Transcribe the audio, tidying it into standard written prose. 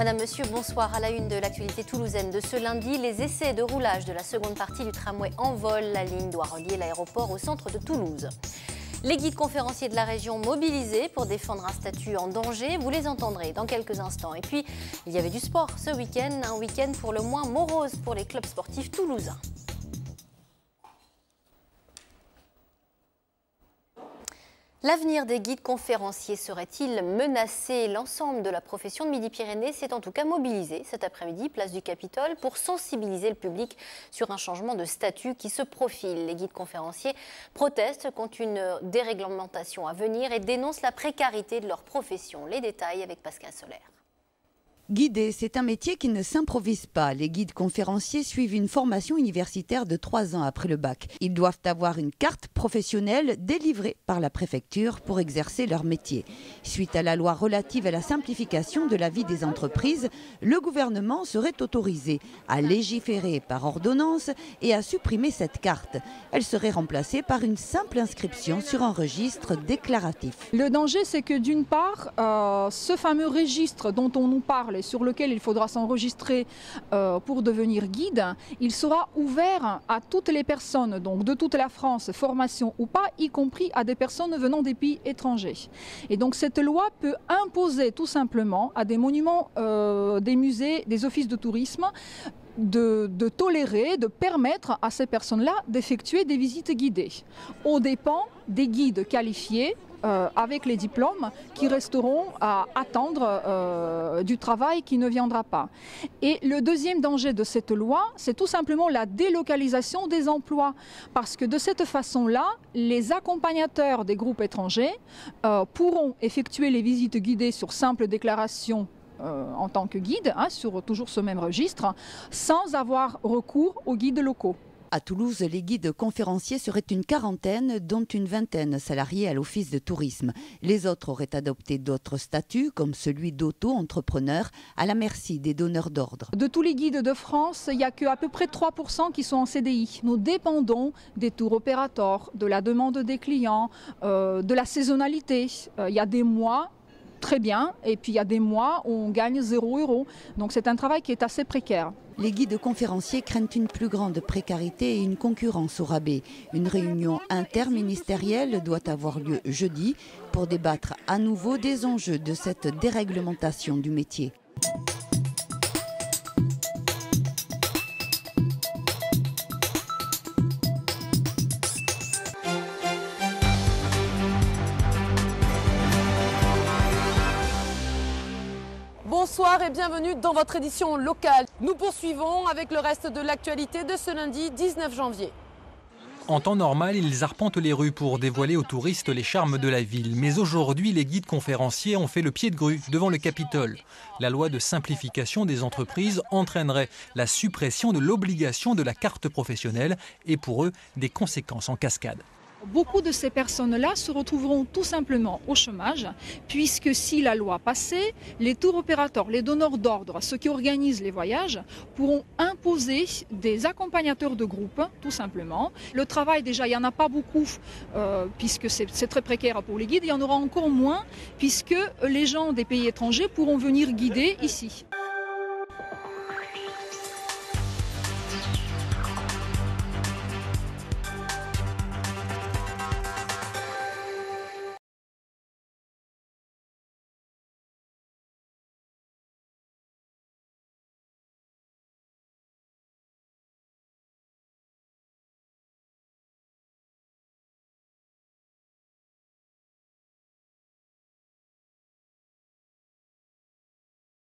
Madame, Monsieur, bonsoir. À la une de l'actualité toulousaine de ce lundi, les essais de roulage de la seconde partie du tramway en vol. La ligne doit relier l'aéroport au centre de Toulouse. Les guides conférenciers de la région mobilisés pour défendre un statut en danger, vous les entendrez dans quelques instants. Et puis, il y avait du sport ce week-end, un week-end pour le moins morose pour les clubs sportifs toulousains. L'avenir des guides conférenciers serait-il menacé? L'ensemble de la profession de Midi-Pyrénées s'est en tout cas mobilisé cet après-midi, place du Capitole, pour sensibiliser le public sur un changement de statut qui se profile. Les guides conférenciers protestent contre une déréglementation à venir et dénoncent la précarité de leur profession. Les détails avec Pascal Solaire. Guider, c'est un métier qui ne s'improvise pas. Les guides conférenciers suivent une formation universitaire de 3 ans après le bac. Ils doivent avoir une carte professionnelle délivrée par la préfecture pour exercer leur métier. Suite à la loi relative à la simplification de la vie des entreprises, le gouvernement serait autorisé à légiférer par ordonnance et à supprimer cette carte. Elle serait remplacée par une simple inscription sur un registre déclaratif. Le danger, c'est que d'une part, ce fameux registre dont on nous parle, sur lequel il faudra s'enregistrer pour devenir guide, il sera ouvert à toutes les personnes, donc de toute la France, formation ou pas, y compris à des personnes venant des pays étrangers. Et donc cette loi peut imposer tout simplement à des monuments, des musées, des offices de tourisme, de tolérer, de permettre à ces personnes-là d'effectuer des visites guidées, aux dépens des guides qualifiés, avec les diplômes qui resteront à attendre du travail qui ne viendra pas. Et le deuxième danger de cette loi, c'est tout simplement la délocalisation des emplois. Parce que de cette façon-là, les accompagnateurs des groupes étrangers pourront effectuer les visites guidées sur simple déclaration en tant que guide, sur toujours ce même registre, sans avoir recours aux guides locaux. À Toulouse, les guides conférenciers seraient une quarantaine, dont une vingtaine salariés à l'office de tourisme. Les autres auraient adopté d'autres statuts, comme celui d'auto-entrepreneur, à la merci des donneurs d'ordre. De tous les guides de France, il n'y a qu'à peu près 3% qui sont en CDI. Nous dépendons des tour opérateurs, de la demande des clients, de la saisonnalité. Il y a des mois très bien, et puis il y a des mois où on gagne 0 €. Donc c'est un travail qui est assez précaire. Les guides conférenciers craignent une plus grande précarité et une concurrence au rabais. Une réunion interministérielle doit avoir lieu jeudi pour débattre à nouveau des enjeux de cette déréglementation du métier. Bonsoir et bienvenue dans votre édition locale. Nous poursuivons avec le reste de l'actualité de ce lundi 19 janvier. En temps normal, ils arpentent les rues pour dévoiler aux touristes les charmes de la ville. Mais aujourd'hui, les guides conférenciers ont fait le pied de grue devant le Capitole. La loi de simplification des entreprises entraînerait la suppression de l'obligation de la carte professionnelle et pour eux, des conséquences en cascade. Beaucoup de ces personnes-là se retrouveront tout simplement au chômage, puisque si la loi passait, les tour opérateurs, les donneurs d'ordre, ceux qui organisent les voyages, pourront imposer des accompagnateurs de groupe, tout simplement. Le travail, déjà, il n'y en a pas beaucoup, puisque c'est très précaire pour les guides. Il y en aura encore moins, puisque les gens des pays étrangers pourront venir guider ici.